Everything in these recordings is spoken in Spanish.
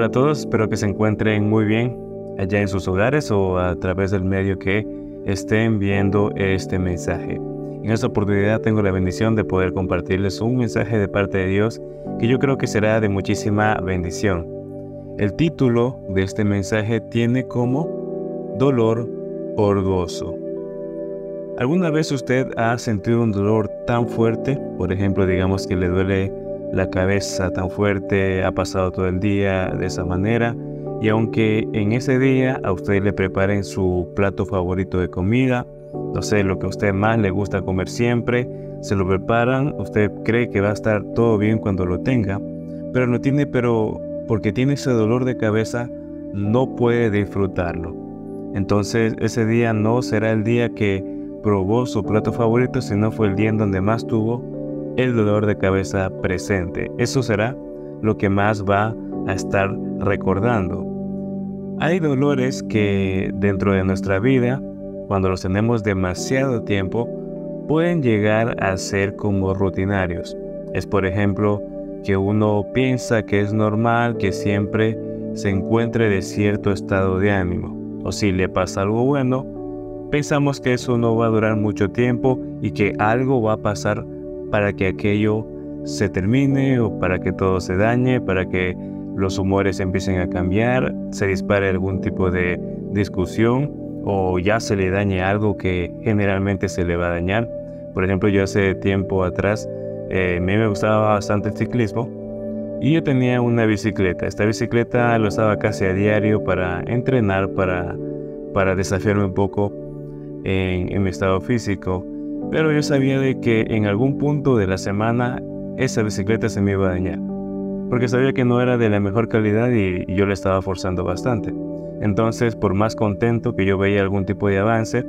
Hola a todos, espero que se encuentren muy bien allá en sus hogares o a través del medio que estén viendo este mensaje. En esta oportunidad tengo la bendición de poder compartirles un mensaje de parte de Dios que yo creo que será de muchísima bendición. El título de este mensaje tiene como dolor por gozo. ¿Alguna vez usted ha sentido un dolor tan fuerte? Por ejemplo, digamos que le duele la cabeza tan fuerte, ha pasado todo el día de esa manera, y aunque en ese día a usted le preparen su plato favorito de comida, no sé, lo que a usted más le gusta comer siempre, se lo preparan, usted cree que va a estar todo bien cuando lo tenga, pero porque tiene ese dolor de cabeza, no puede disfrutarlo. Entonces ese día no será el día que probó su plato favorito, sino fue el día en donde más tuvo el dolor de cabeza presente. Eso será lo que más va a estar recordando. Hay dolores que dentro de nuestra vida, cuando los tenemos demasiado tiempo, pueden llegar a ser como rutinarios. Es por ejemplo que uno piensa que es normal que siempre se encuentre de cierto estado de ánimo, o si le pasa algo bueno, pensamos que eso no va a durar mucho tiempo y que algo va a pasar para que aquello se termine o para que todo se dañe, para que los humores empiecen a cambiar, se dispare algún tipo de discusión o ya se le dañe algo que generalmente se le va a dañar. Por ejemplo, yo hace tiempo atrás, a mí me gustaba bastante el ciclismo y yo tenía una bicicleta. Esta bicicleta lo usaba casi a diario para entrenar, para desafiarme un poco en mi estado físico. Pero yo sabía de que en algún punto de la semana esa bicicleta se me iba a dañar, porque sabía que no era de la mejor calidad y yo la estaba forzando bastante. Entonces, por más contento que yo veía algún tipo de avance,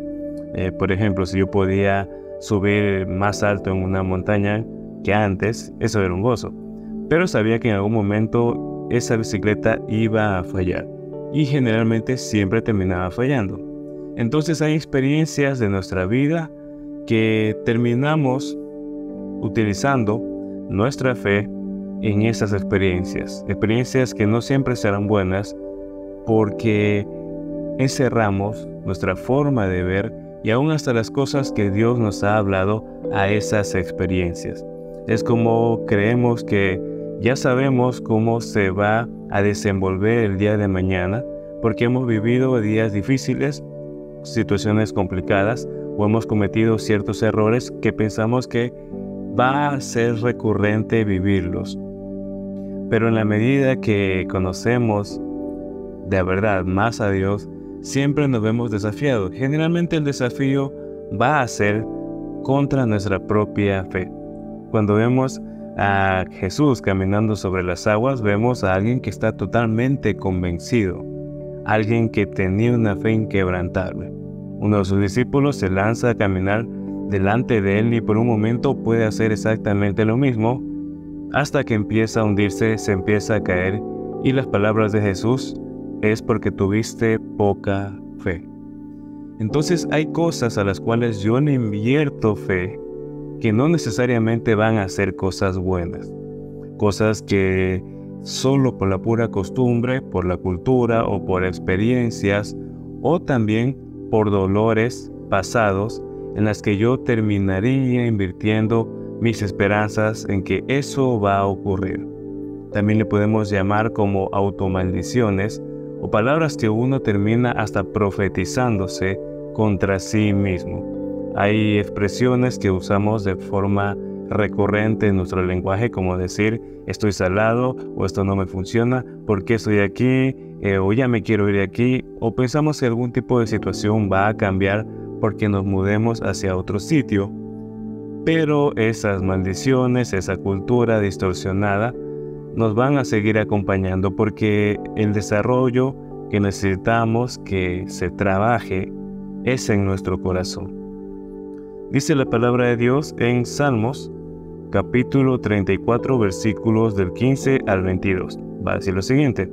por ejemplo, si yo podía subir más alto en una montaña que antes, eso era un gozo. Pero sabía que en algún momento esa bicicleta iba a fallar y generalmente siempre terminaba fallando. Entonces hay experiencias de nuestra vida que terminamos utilizando nuestra fe en esas experiencias que no siempre serán buenas porque encerramos nuestra forma de ver y aún hasta las cosas que Dios nos ha hablado a esas experiencias. Es como creemos que ya sabemos cómo se va a desenvolver el día de mañana porque hemos vivido días difíciles, situaciones complicadas, o hemos cometido ciertos errores que pensamos que va a ser recurrente vivirlos. Pero en la medida que conocemos de verdad más a Dios, siempre nos vemos desafiados. Generalmente el desafío va a ser contra nuestra propia fe. Cuando vemos a Jesús caminando sobre las aguas, vemos a alguien que está totalmente convencido, alguien que tenía una fe inquebrantable. Uno de sus discípulos se lanza a caminar delante de él y por un momento puede hacer exactamente lo mismo hasta que empieza a hundirse, se empieza a caer y las palabras de Jesús es porque tuviste poca fe. Entonces hay cosas a las cuales yo le invierto fe que no necesariamente van a ser cosas buenas, cosas que solo por la pura costumbre, por la cultura o por experiencias o también por dolores pasados en las que yo terminaría invirtiendo mis esperanzas en que eso va a ocurrir. También le podemos llamar como automaldiciones o palabras que uno termina hasta profetizándose contra sí mismo. Hay expresiones que usamos de forma recurrente en nuestro lenguaje, como decir estoy salado o esto no me funciona, ¿por qué estoy aquí? O ya me quiero ir de aquí, o pensamos que algún tipo de situación va a cambiar porque nos mudemos hacia otro sitio. Pero esas maldiciones, esa cultura distorsionada nos van a seguir acompañando porque el desarrollo que necesitamos que se trabaje es en nuestro corazón. Dice la palabra de Dios en Salmos capítulo 34 versículos del 15 al 22. Va a decir lo siguiente: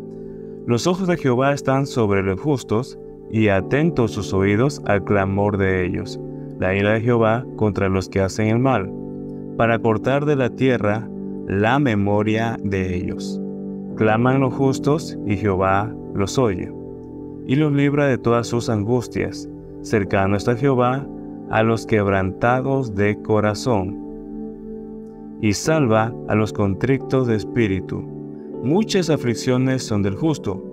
los ojos de Jehová están sobre los justos y atentos sus oídos al clamor de ellos. La ira de Jehová contra los que hacen el mal, para cortar de la tierra la memoria de ellos. Claman los justos y Jehová los oye, y los libra de todas sus angustias. Cercano está Jehová a los quebrantados de corazón, y salva a los contritos de espíritu. Muchas aflicciones son del justo,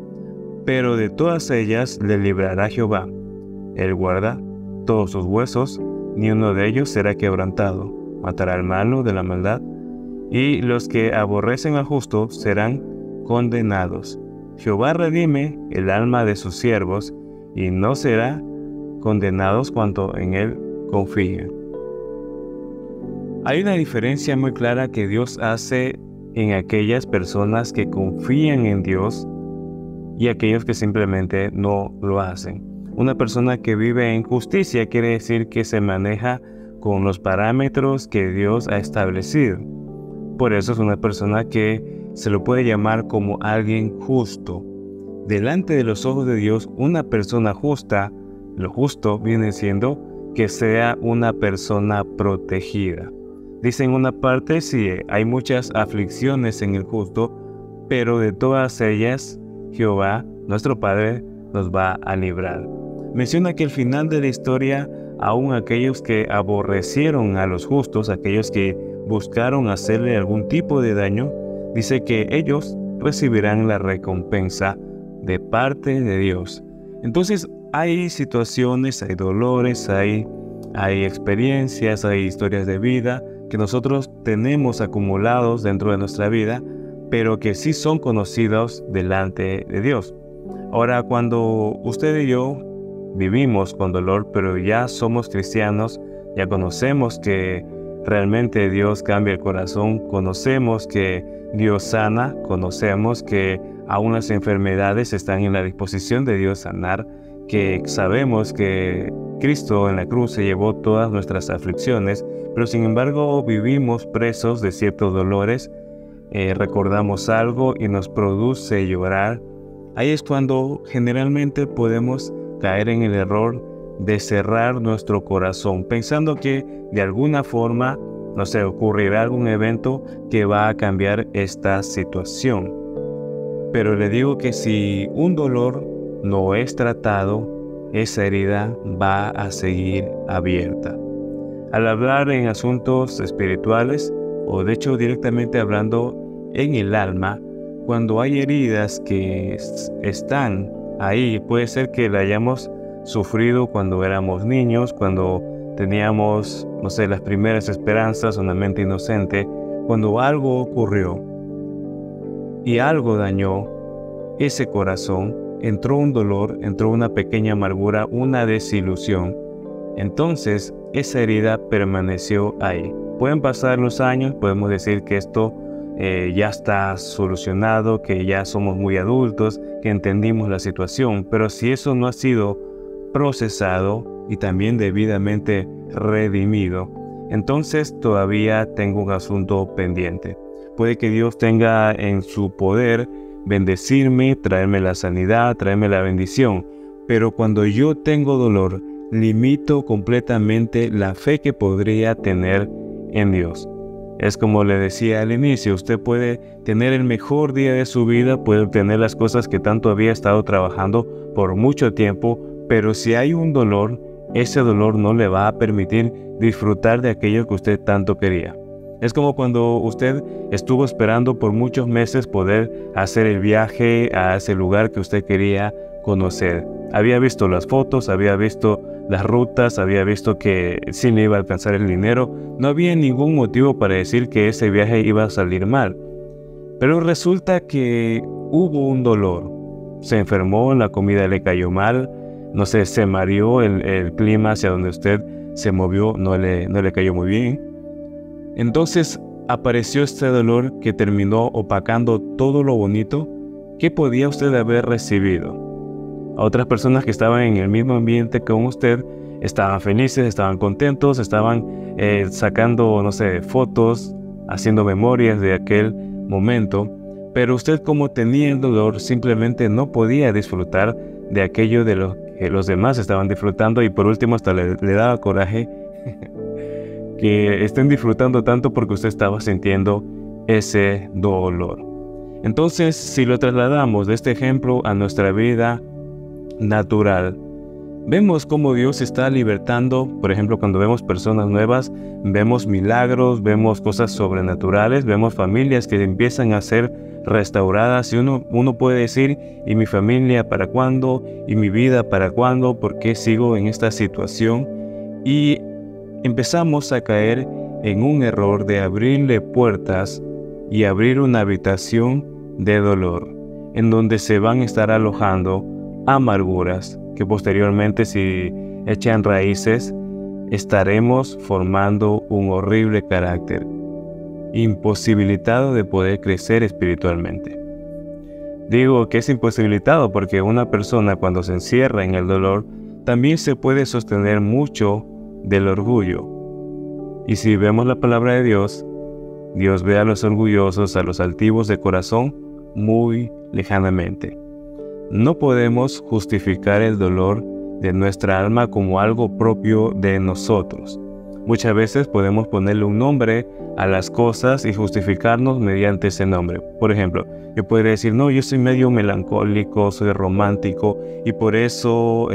pero de todas ellas le librará Jehová. Él guarda todos sus huesos, ni uno de ellos será quebrantado. Matará al malo de la maldad, y los que aborrecen al justo serán condenados. Jehová redime el alma de sus siervos, y no será condenados cuanto en él confían. Hay una diferencia muy clara que Dios hace en aquellas personas que confían en Dios y aquellos que simplemente no lo hacen. Una persona que vive en justicia quiere decir que se maneja con los parámetros que Dios ha establecido. Por eso es una persona que se lo puede llamar como alguien justo. Delante de los ojos de Dios, una persona justa, lo justo viene siendo que sea una persona protegida. Dice en una parte, sí, hay muchas aflicciones en el justo, pero de todas ellas Jehová, nuestro Padre, nos va a librar. Menciona que al final de la historia, aún aquellos que aborrecieron a los justos, aquellos que buscaron hacerle algún tipo de daño, dice que ellos recibirán la recompensa de parte de Dios. Entonces hay situaciones, hay dolores, hay experiencias, hay historias de vida que nosotros tenemos acumulados dentro de nuestra vida, pero que sí son conocidos delante de Dios. Ahora, cuando usted y yo vivimos con dolor, pero ya somos cristianos, ya conocemos que realmente Dios cambia el corazón, conocemos que Dios sana, conocemos que aún las enfermedades están en la disposición de Dios sanar, que sabemos que Cristo en la cruz se llevó todas nuestras aflicciones, pero sin embargo vivimos presos de ciertos dolores, recordamos algo y nos produce llorar. Ahí es cuando generalmente podemos caer en el error de cerrar nuestro corazón, pensando que de alguna forma, no sé, ocurrirá algún evento que va a cambiar esta situación. Pero le digo que si un dolor no es tratado, esa herida va a seguir abierta. Al hablar en asuntos espirituales, o de hecho directamente hablando en el alma, cuando hay heridas que están ahí, puede ser que la hayamos sufrido cuando éramos niños, cuando teníamos, no sé, las primeras esperanzas, una mente inocente, cuando algo ocurrió y algo dañó ese corazón, entró un dolor, entró una pequeña amargura, una desilusión. Entonces, esa herida permaneció ahí. Pueden pasar los años, podemos decir que esto ya está solucionado, que ya somos muy adultos, que entendimos la situación, pero si eso no ha sido procesado y también debidamente redimido, entonces todavía tengo un asunto pendiente. Puede que Dios tenga en su poder bendecirme, traerme la sanidad, traerme la bendición, pero cuando yo tengo dolor, limito completamente la fe que podría tener en Dios. Es como le decía al inicio, usted puede tener el mejor día de su vida, puede obtener las cosas que tanto había estado trabajando por mucho tiempo, pero si hay un dolor, ese dolor no le va a permitir disfrutar de aquello que usted tanto quería. Es como cuando usted estuvo esperando por muchos meses poder hacer el viaje a ese lugar que usted quería conocer. Había visto las fotos, había visto las rutas, había visto que sí le iba a alcanzar el dinero. No había ningún motivo para decir que ese viaje iba a salir mal. Pero resulta que hubo un dolor. Se enfermó, la comida le cayó mal, no sé, se mareó, el clima hacia donde usted se movió no le cayó muy bien. Entonces apareció este dolor que terminó opacando todo lo bonito que podía usted haber recibido. A otras personas que estaban en el mismo ambiente con usted estaban felices, estaban contentos, estaban sacando, no sé, fotos, haciendo memorias de aquel momento, pero usted, como tenía el dolor, simplemente no podía disfrutar de aquello de lo que los demás estaban disfrutando, y por último hasta le daba coraje que estén disfrutando tanto porque usted estaba sintiendo ese dolor. Entonces, si lo trasladamos de este ejemplo a nuestra vida natural, vemos cómo Dios está libertando. Por ejemplo, cuando vemos personas nuevas, vemos milagros, vemos cosas sobrenaturales, vemos familias que empiezan a ser restauradas y uno puede decir, ¿y mi familia para cuándo? ¿Y mi vida para cuándo? ¿Por qué sigo en esta situación? Y empezamos a caer en un error de abrirle puertas y abrir una habitación de dolor, en donde se van a estar alojando amarguras que posteriormente, si echan raíces, estaremos formando un horrible carácter, imposibilitado de poder crecer espiritualmente. Digo que es imposibilitado porque una persona, cuando se encierra en el dolor, también se puede sostener mucho del orgullo. Y si vemos la palabra de Dios, Dios ve a los orgullosos, a los altivos de corazón, muy lejanamente. No podemos justificar el dolor de nuestra alma como algo propio de nosotros. Muchas veces podemos ponerle un nombre a las cosas y justificarnos mediante ese nombre. Por ejemplo, yo podría decir, no, yo soy medio melancólico, soy romántico y por eso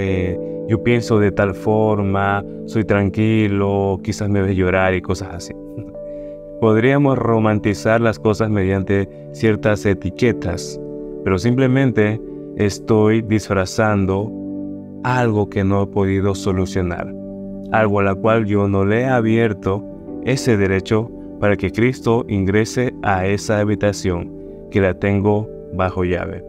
yo pienso de tal forma, soy tranquilo, quizás me ves llorar y cosas así. Podríamos romantizar las cosas mediante ciertas etiquetas, pero simplemente estoy disfrazando algo que no he podido solucionar, algo a la cual yo no le he abierto ese derecho para que Cristo ingrese a esa habitación que la tengo bajo llave.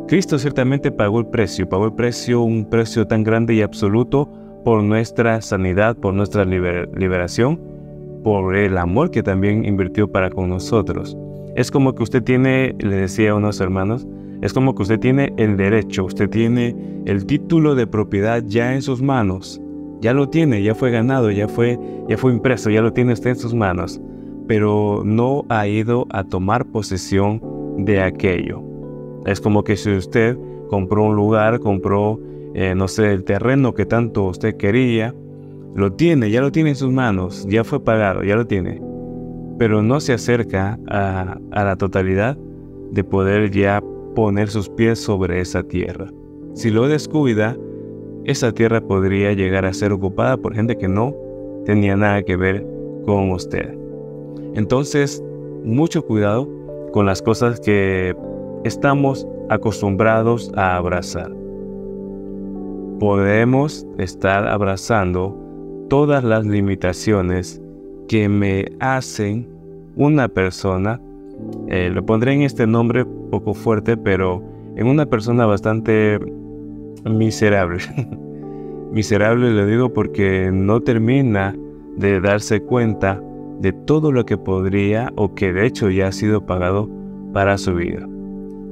Cristo ciertamente pagó el precio, un precio tan grande y absoluto por nuestra sanidad, por nuestra liberación, por el amor que también invirtió para con nosotros. Es como que usted tiene, le decía a unos hermanos, es como que usted tiene el derecho, usted tiene el título de propiedad ya en sus manos. Ya lo tiene, ya fue ganado, ya fue impreso, ya lo tiene usted en sus manos. Pero no ha ido a tomar posesión de aquello. Es como que si usted compró un lugar, compró, no sé, el terreno que tanto usted quería, lo tiene, ya lo tiene en sus manos, ya fue pagado, ya lo tiene. Pero no se acerca a la totalidad de poder ya poner sus pies sobre esa tierra. Si lo descuida, esa tierra podría llegar a ser ocupada por gente que no tenía nada que ver con usted. Entonces, mucho cuidado con las cosas que estamos acostumbrados a abrazar. Podemos estar abrazando todas las limitaciones que me hacen una persona, lo pondré en este nombre poco fuerte, pero en una persona bastante miserable. Miserable le digo porque no termina de darse cuenta de todo lo que podría o que de hecho ya ha sido pagado para su vida.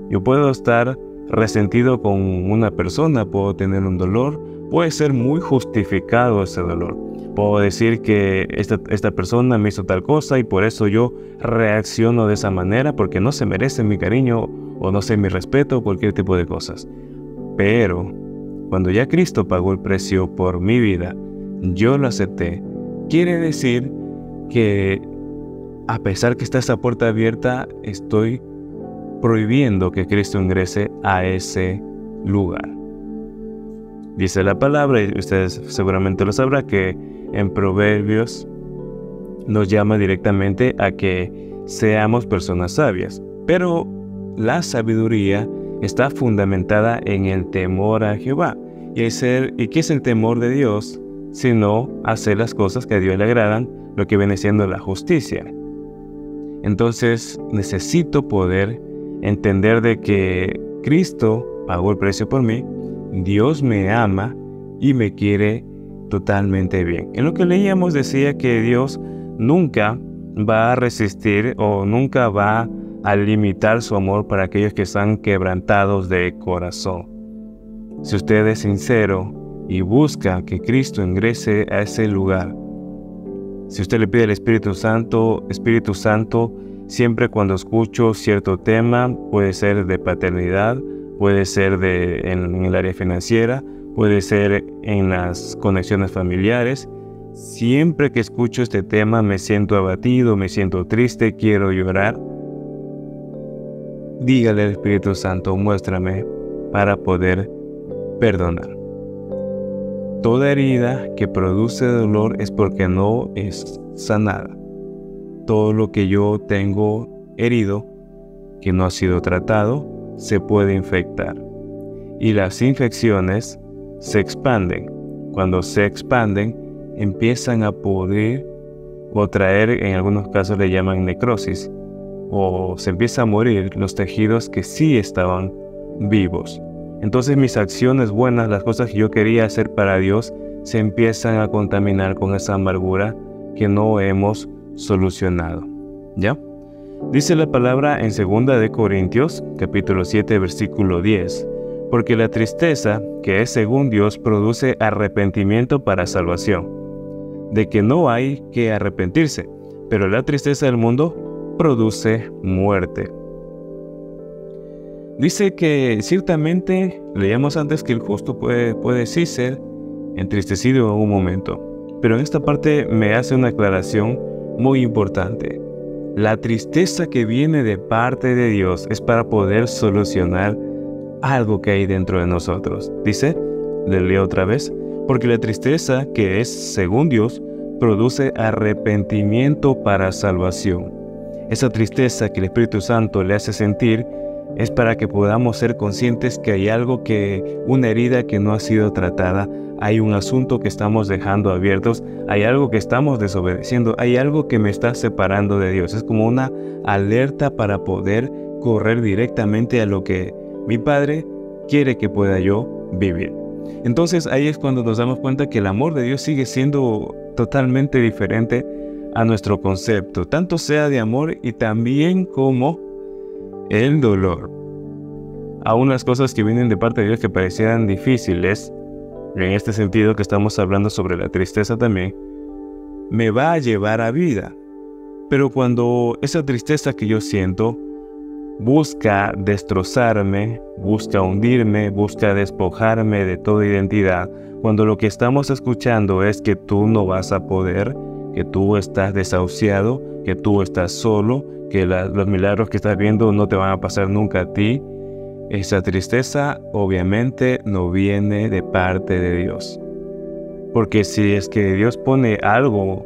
Yo puedo estar resentido con una persona, puedo tener un dolor, puede ser muy justificado ese dolor. Puedo decir que esta persona me hizo tal cosa y por eso yo reacciono de esa manera porque no se merece mi cariño o no sé, mi respeto o cualquier tipo de cosas. Pero cuando ya Cristo pagó el precio por mi vida, yo lo acepté. Quiere decir que a pesar que está esa puerta abierta, estoy prohibiendo que Cristo ingrese a ese lugar. Dice la palabra, y ustedes seguramente lo sabrán, que en Proverbios nos llama directamente a que seamos personas sabias. Pero la sabiduría está fundamentada en el temor a Jehová. ¿Y qué es el temor de Dios? Sino hacer las cosas que a Dios le agradan, lo que viene siendo la justicia. Entonces necesito poder entender de que Cristo pagó el precio por mí, Dios me ama y me quiere totalmente bien. En lo que leíamos decía que Dios nunca va a resistir o nunca va a limitar su amor para aquellos que están quebrantados de corazón. Si usted es sincero y busca que Cristo ingrese a ese lugar, si usted le pide al Espíritu Santo, siempre cuando escucho cierto tema, puede ser de paternidad, puede ser en el área financiera, puede ser en las conexiones familiares. Siempre que escucho este tema me siento abatido, me siento triste, quiero llorar. dígale al Espíritu Santo, muéstrame para poder perdonar. Toda herida que produce dolor es porque no es sanada. Todo lo que yo tengo herido, que no ha sido tratado, se puede infectar. Y las infecciones se expanden. Cuando se expanden, empiezan a podrir o traer, en algunos casos le llaman necrosis, o se empieza a morir los tejidos que sí estaban vivos. Entonces mis acciones buenas, las cosas que yo quería hacer para Dios, se empiezan a contaminar con esa amargura que no hemos solucionado. ¿Ya? Dice la palabra en 2 de Corintios, capítulo 7, versículo 10. Porque la tristeza, que es según Dios, produce arrepentimiento para salvación, de que no hay que arrepentirse, pero la tristeza del mundo produce muerte. Dice que ciertamente, leíamos antes que el justo puede sí ser entristecido en un momento, pero en esta parte me hace una aclaración muy importante. La tristeza que viene de parte de Dios es para poder solucionar algo que hay dentro de nosotros. Dice, le leo otra vez, porque la tristeza que es según Dios produce arrepentimiento para salvación. Esa tristeza que el Espíritu Santo le hace sentir es para que podamos ser conscientes que hay algo una herida que no ha sido tratada, hay un asunto que estamos dejando abiertos, hay algo que estamos desobedeciendo, hay algo que me está separando de Dios. Es como una alerta para poder correr directamente a lo que mi Padre quiere que pueda yo vivir. Entonces ahí es cuando nos damos cuenta que el amor de Dios sigue siendo totalmente diferente a nuestro concepto, tanto sea de amor y también como el dolor. Aún las cosas que vienen de parte de Dios que parecieran difíciles, en este sentido que estamos hablando sobre la tristeza también, me va a llevar a vida. Pero cuando esa tristeza que yo siento busca destrozarme, busca hundirme, busca despojarme de toda identidad, cuando lo que estamos escuchando es que tú no vas a poder, que tú estás desahuciado, que tú estás solo, que los milagros que estás viendo no te van a pasar nunca a ti, esa tristeza obviamente no viene de parte de Dios. Porque si es que Dios pone algo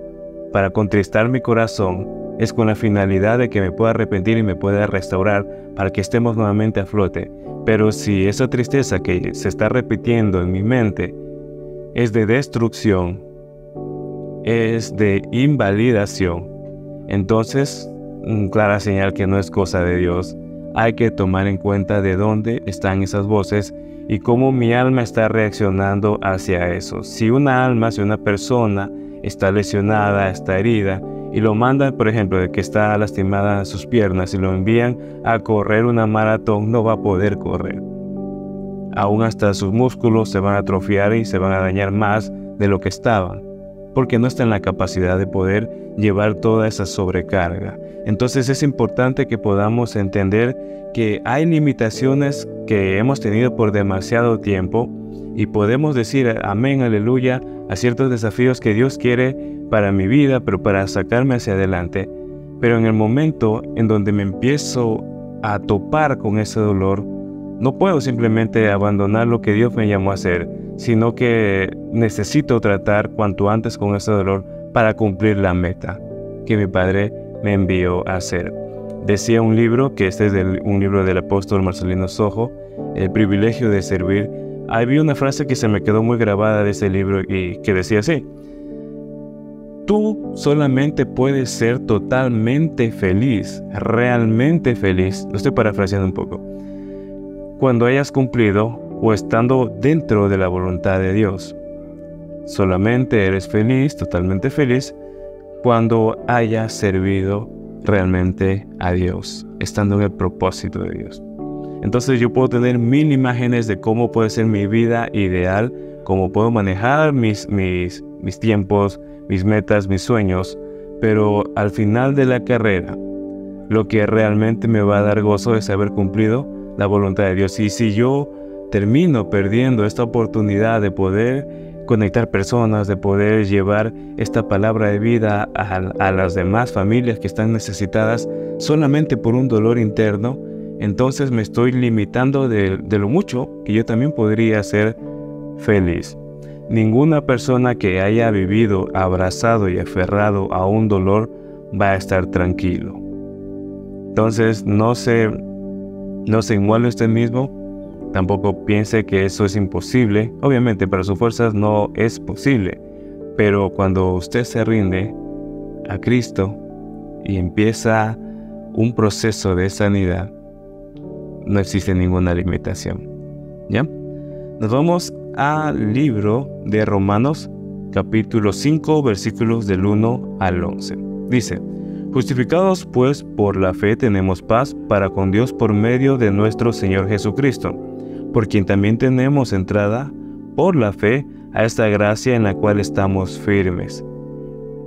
para contristar mi corazón, es con la finalidad de que me pueda arrepentir y me pueda restaurar para que estemos nuevamente a flote. Pero si esa tristeza que se está repitiendo en mi mente es de destrucción, es de invalidación, entonces, clara señal que no es cosa de Dios. Hay que tomar en cuenta de dónde están esas voces y cómo mi alma está reaccionando hacia eso. Si una alma, si una persona está lesionada, está herida, y lo mandan, por ejemplo, de que está lastimada en sus piernas y lo envían a correr una maratón, no va a poder correr. Aún hasta sus músculos se van a atrofiar y se van a dañar más de lo que estaban, porque no está en la capacidad de poder llevar toda esa sobrecarga. Entonces es importante que podamos entender que hay limitaciones que hemos tenido por demasiado tiempo y podemos decir amén, aleluya, a ciertos desafíos que Dios quiere para mi vida, pero para sacarme hacia adelante. Pero en el momento en donde me empiezo a topar con ese dolor, no puedo simplemente abandonar lo que Dios me llamó a hacer, sino que necesito tratar cuanto antes con ese dolor para cumplir la meta que mi Padre me envió a hacer. Decía un libro, que este es un libro del apóstol Marcelino Sojo, El privilegio de servir. Había una frase que se me quedó muy grabada de ese libro y que decía así: tú solamente puedes ser totalmente feliz, realmente feliz, lo estoy parafraseando un poco, cuando hayas cumplido o estando dentro de la voluntad de Dios. Solamente eres feliz, totalmente feliz, cuando hayas servido realmente a Dios, estando en el propósito de Dios. Entonces yo puedo tener 1000 imágenes de cómo puede ser mi vida ideal, cómo puedo manejar mis tiempos, mis metas, mis sueños, pero al final de la carrera, lo que realmente me va a dar gozo es haber cumplido la voluntad de Dios. Y si yo termino perdiendo esta oportunidad de poder conectar personas, de poder llevar esta palabra de vida a las demás familias que están necesitadas solamente por un dolor interno, entonces me estoy limitando de lo mucho que yo también podría ser feliz. Ninguna persona que haya vivido abrazado y aferrado a un dolor va a estar tranquilo. Entonces no se iguale usted mismo, tampoco piense que eso es imposible. Obviamente para sus fuerzas no es posible, pero cuando usted se rinde a Cristo y empieza un proceso de sanidad, no existe ninguna limitación. ¿Ya? Nos vamos al libro de Romanos, capítulo 5, versículos del 1 al 11. Dice: justificados pues por la fe tenemos paz para con Dios por medio de nuestro Señor Jesucristo, por quien también tenemos entrada por la fe a esta gracia en la cual estamos firmes.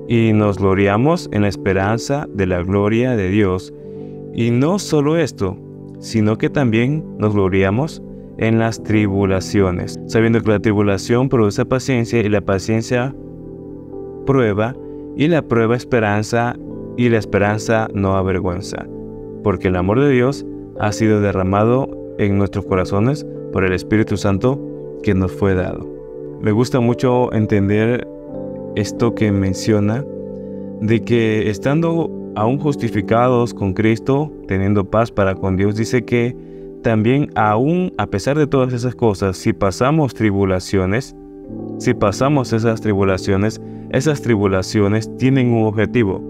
Y nos gloriamos en la esperanza de la gloria de Dios. Y no solo esto, sino que también nos gloriamos en las tribulaciones, sabiendo que la tribulación produce paciencia, y la paciencia prueba, y la prueba esperanza, y la esperanza no avergüenza, porque el amor de Dios ha sido derramado en nuestros corazones por el Espíritu Santo que nos fue dado. Me gusta mucho entender esto que menciona, de que estando aún justificados con Cristo, teniendo paz para con Dios, dice que también aún a pesar de todas esas cosas, si pasamos tribulaciones, esas tribulaciones tienen un objetivo.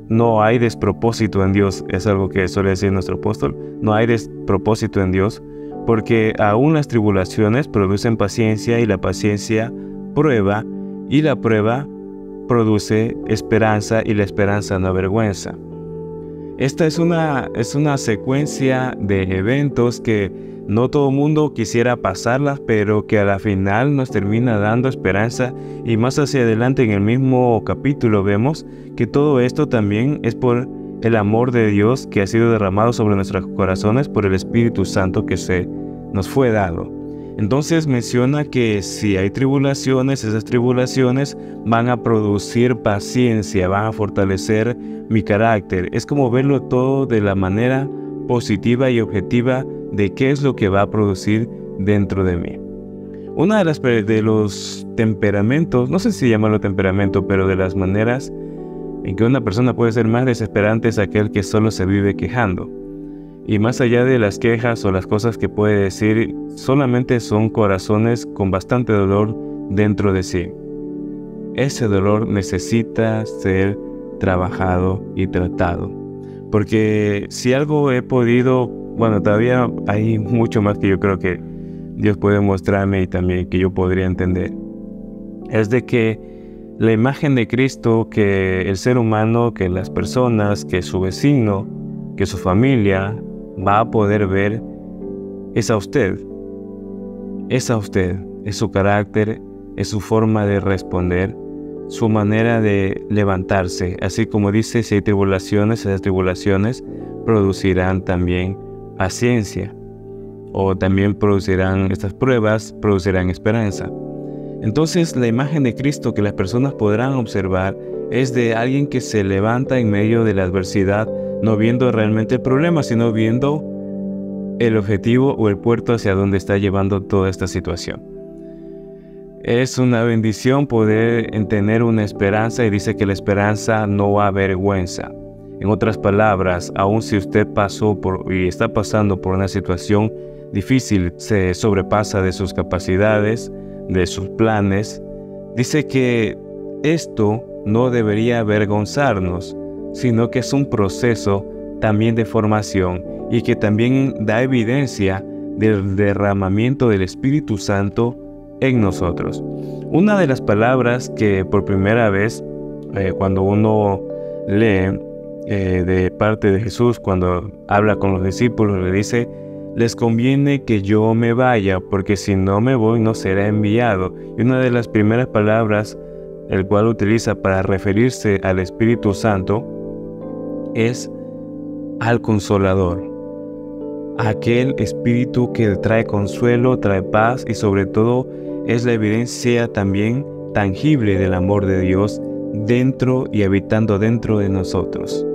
No hay despropósito en Dios, es algo que suele decir nuestro apóstol. No hay despropósito en Dios, porque aún las tribulaciones producen paciencia, y la paciencia prueba, y la prueba produce esperanza, y la esperanza no avergüenza. Esta es una secuencia de eventos que no todo mundo quisiera pasarlas, pero que a la final nos termina dando esperanza. Y más hacia adelante en el mismo capítulo vemos que todo esto también es por el amor de Dios que ha sido derramado sobre nuestros corazones por el Espíritu Santo que nos fue dado. Entonces menciona que si hay tribulaciones, esas tribulaciones van a producir paciencia, van a fortalecer mi carácter. Es como verlo todo de la manera positiva y objetiva de qué es lo que va a producir dentro de mí. Una de los temperamentos, no sé si llamarlo temperamento, pero de las maneras en que una persona puede ser más desesperante es aquel que solo se vive quejando. Y más allá de las quejas o las cosas que puede decir, solamente son corazones con bastante dolor dentro de sí. Ese dolor necesita ser trabajado y tratado. Porque si algo he podido, bueno, todavía hay mucho más que yo creo que Dios puede mostrarme y también que yo podría entender. Es de que la imagen de Cristo que el ser humano, que las personas, que su vecino, que su familia va a poder ver es a usted. Es a usted, es su carácter, es su forma de responder, su manera de levantarse. Así como dice, si hay tribulaciones, esas tribulaciones producirán también paciencia. O también estas pruebas producirán esperanza. Entonces la imagen de Cristo que las personas podrán observar es de alguien que se levanta en medio de la adversidad, no viendo realmente el problema, sino viendo el objetivo o el puerto hacia donde está llevando toda esta situación. Es una bendición poder tener una esperanza, y dice que la esperanza no avergüenza. En otras palabras, aun si usted pasó y está pasando por una situación difícil, se sobrepasa de sus capacidades, de sus planes, dice que esto no debería avergonzarnos, sino que es un proceso también de formación y que también da evidencia del derramamiento del Espíritu Santo en nosotros. Una de las palabras que por primera vez cuando uno lee de parte de Jesús, cuando habla con los discípulos, le dice: les conviene que yo me vaya, porque si no me voy no será enviado. Y una de las primeras palabras el cual utiliza para referirse al Espíritu Santo es al Consolador, aquel Espíritu que trae consuelo, trae paz y sobre todo es la evidencia también tangible del amor de Dios dentro y habitando dentro de nosotros.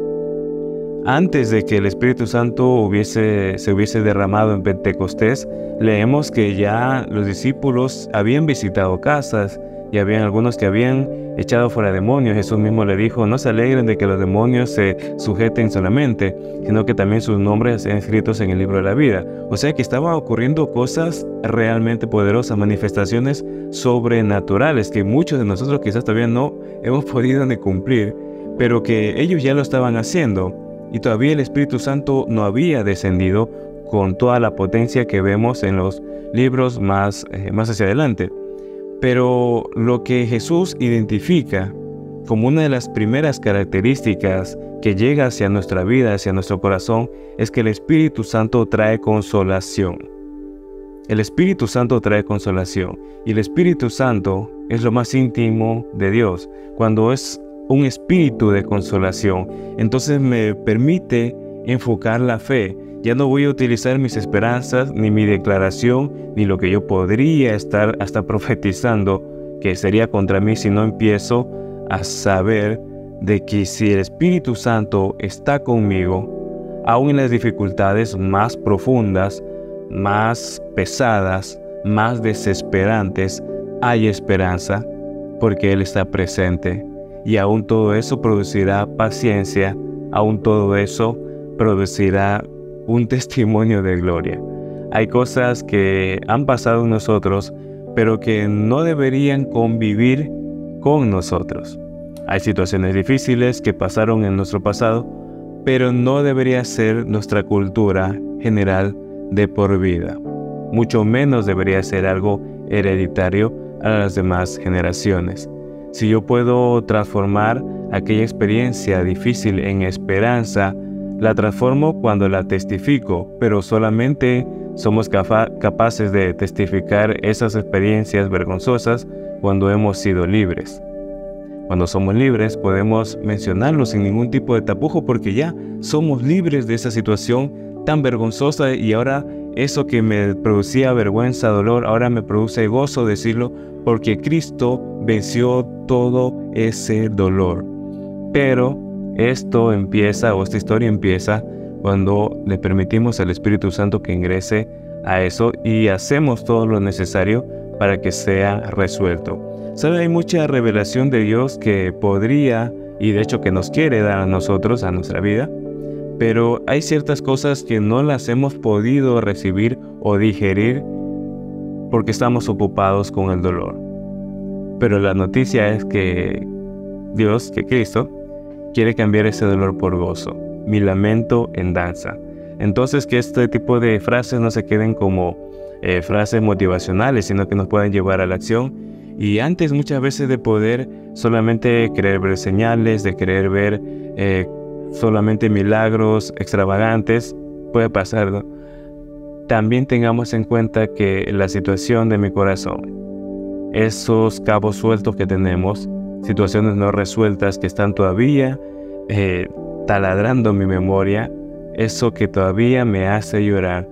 Antes de que el Espíritu Santo se hubiese derramado en Pentecostés, leemos que ya los discípulos habían visitado casas y habían algunos que habían echado fuera demonios. Jesús mismo le dijo: no se alegren de que los demonios se sujeten solamente, sino que también sus nombres sean escritos en el libro de la vida. O sea que estaban ocurriendo cosas realmente poderosas, manifestaciones sobrenaturales que muchos de nosotros quizás todavía no hemos podido ni cumplir, pero que ellos ya lo estaban haciendo. Y todavía el Espíritu Santo no había descendido con toda la potencia que vemos en los libros más hacia adelante. Pero lo que Jesús identifica como una de las primeras características que llega hacia nuestra vida, hacia nuestro corazón, es que el Espíritu Santo trae consolación. El Espíritu Santo trae consolación. Y el Espíritu Santo es lo más íntimo de Dios. Cuando es un espíritu de consolación, entonces me permite enfocar la fe. Ya no voy a utilizar mis esperanzas, ni mi declaración, ni lo que yo podría estar hasta profetizando que sería contra mí, si no empiezo a saber de que si el Espíritu Santo está conmigo, aún en las dificultades más profundas, más pesadas, más desesperantes, hay esperanza, porque Él está presente. Y aún todo eso producirá paciencia, aún todo eso producirá un testimonio de gloria. Hay cosas que han pasado en nosotros, pero que no deberían convivir con nosotros. Hay situaciones difíciles que pasaron en nuestro pasado, pero no debería ser nuestra cultura general de por vida. Mucho menos debería ser algo hereditario a las demás generaciones. Si yo puedo transformar aquella experiencia difícil en esperanza, la transformo cuando la testifico, pero solamente somos capaces de testificar esas experiencias vergonzosas cuando hemos sido libres. Cuando somos libres podemos mencionarlo sin ningún tipo de tapujo, porque ya somos libres de esa situación tan vergonzosa, y ahora eso que me producía vergüenza, dolor, ahora me produce gozo decirlo, porque Cristo venció todo ese dolor. Pero esta historia empieza cuando le permitimos al Espíritu Santo que ingrese a eso y hacemos todo lo necesario para que sea resuelto. ¿Sabe? Hay mucha revelación de Dios que podría, y de hecho que nos quiere dar a nosotros, a nuestra vida, pero hay ciertas cosas que no las hemos podido recibir o digerir porque estamos ocupados con el dolor. Pero la noticia es que Dios, que Cristo, quiere cambiar ese dolor por gozo. Mi lamento en danza. Entonces, que este tipo de frases no se queden como frases motivacionales, sino que nos pueden llevar a la acción. Y antes, muchas veces, de poder solamente querer ver señales, de querer ver solamente milagros extravagantes, puede pasar, ¿no? También tengamos en cuenta que la situación de mi corazón, esos cabos sueltos que tenemos, situaciones no resueltas que están todavía taladrando mi memoria, eso que todavía me hace llorar,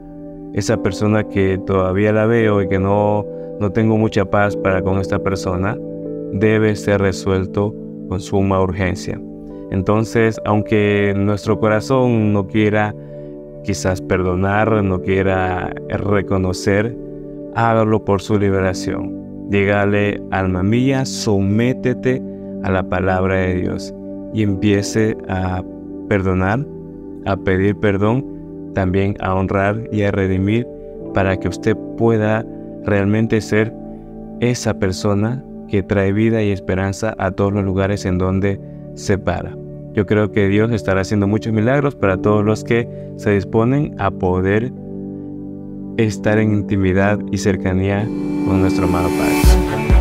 esa persona que todavía la veo y que no tengo mucha paz para con esta persona, debe ser resuelto con suma urgencia. Entonces, aunque nuestro corazón no quiera quizás perdonar, no quiera reconocer, hágalo por su liberación. Dígale: alma mía, sométete a la palabra de Dios, y empiece a perdonar, a pedir perdón, también a honrar y a redimir, para que usted pueda realmente ser esa persona que trae vida y esperanza a todos los lugares en donde se para. Yo creo que Dios estará haciendo muchos milagros para todos los que se disponen a poder estar en intimidad y cercanía con nuestro amado Padre.